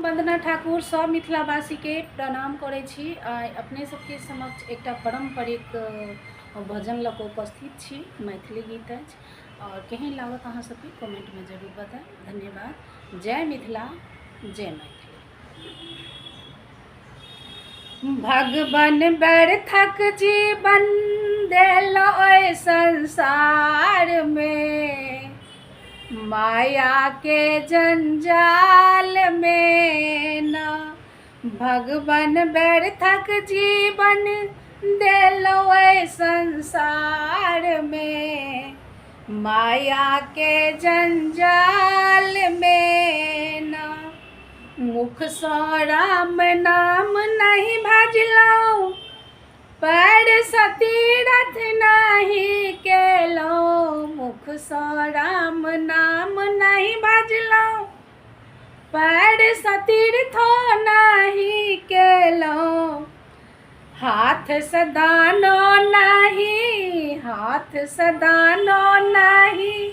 वंदना ठाकुर सब मिथिलावासी के प्रणाम करै छी। अपने सबके समक्ष एकटा पारंपरिक भजन लऽ कऽ उपस्थित छी। मैथिली गीत अछि और केहन लागत अहाँ सबके कमेंट में जरूर बताएं। धन्यवाद। जय मिथिला, जय मैथिली। भगवान व्यर्थक जीवन देलो ओय संसार में, माया के जंजाल में ना। भगवान व्यर्थक जीवन देलो ओय संसार में, माया के जंजाल में ना। मुख सँ राम नाम नहीं भजलौ, पैर सँ तीरथ नहीं केलौ। मुख सँ राम नाम नहीं भजलौ, पैर सँ तीर्थो नहीं केलौ। हाथ सँ दानो नहीं, हाथ सँ दानो नहीं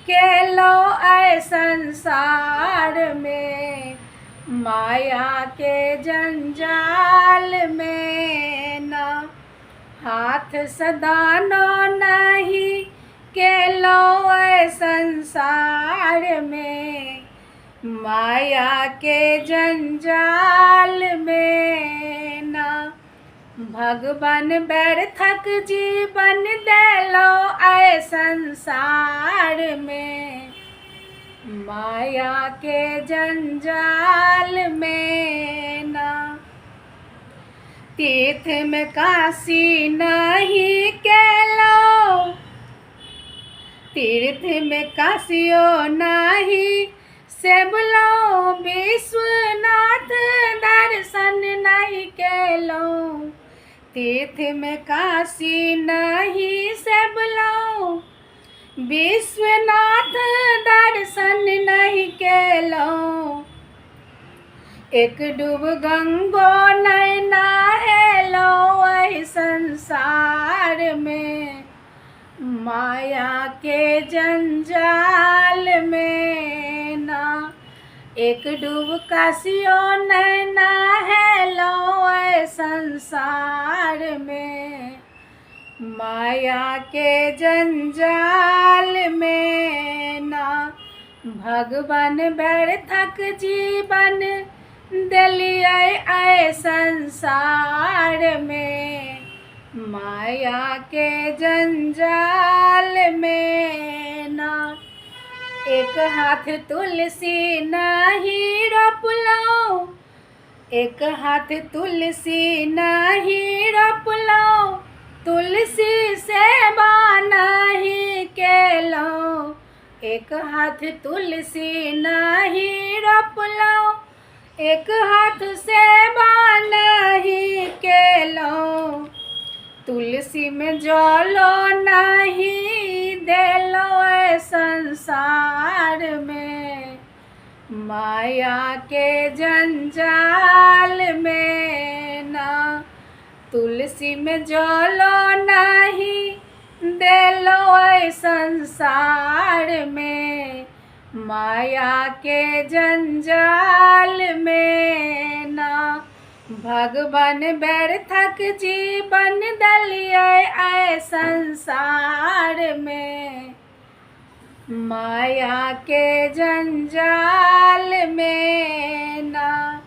केलौ ऐ संसार में, माया के जंजाल में ना। हाथ सँ दानो नहीं केलौ ऐ संसार में, माया के जंजाल में ना। भगवान व्यर्थक जीवन देलो ऐ संसार में, माया के जंजाल में ना। तीर्थ में काशी नहीं केलौ, तीर्थ में काशियो नहीं सेवलौ। विश्वनाथ दर्शन नहीं केलौ, तीर्थ में काशी नहीं सेवलौ। विश्वनाथ दर्शन नहीं केलौ। एक डूब गंगो नहीं नहेलौ ऐ संसार में, माया के जंजाल में ना। एक डूब काशियो नहीं नहेलौ ऐ संसार में, माया के जंजाल में ना। भगवान व्यर्थक जीवन देलियै ऐ संसार में, माया के जंजाल में ना। एक हाथ तुलसी नहीं रोपलौ, एक हाथ तुलसी नहीं रोपलौ। तुलसी सेवा नहीं केलौ, एक हाथ तुलसी नहीं रोपलौ। एक हाथ सेवा नहीं केलौ। तुलसी में जलो नहीं देलो ऐ संसार में, माया के जंजाल में ना। तुलसी में जलो नहीं देलो ऐ संसार में, माया के जंजाल में ना। भगवान व्यर्थक जीवन देलियै ऐ संसार में, माया के जंजाल में ना।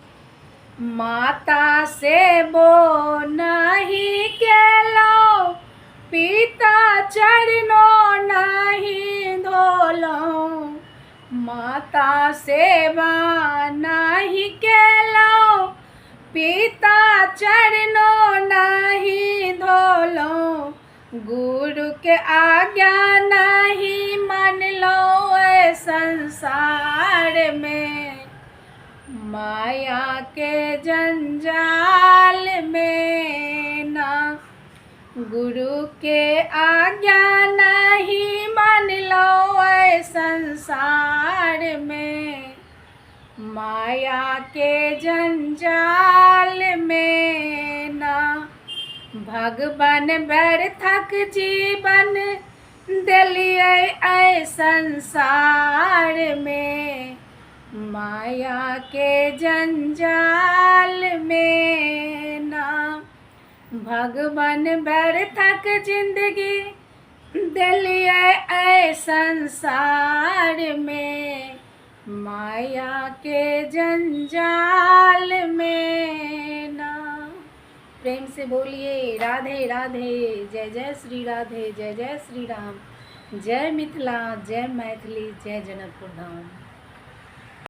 माता सेबो नहीं केलौ, पिता चरणो नहीं धोलौ। माता सेवा नहीं केलौ, पिता चरणो नहीं धोलौ। गुरु के आज्ञा नहीं मानलौ ऐ संसार में, माया के जंजाल में ना। गुरु के आज्ञा नहीं मानलौ ऐ संसार में, माया के जंजाल में ना। भगवान व्यर्थक जीवन देलियै ऐ संसार में, माया के जंजाल में ना भगवान व्यर्थक जिंदगी दिलिए ऐ संसार में। माया के जंजाल में ना। प्रेम से बोलिए राधे राधे। जय जय श्री राधे, जय जय श्री राम, जय मिथिला, जय मैथिली, जय जनकपुर धाम।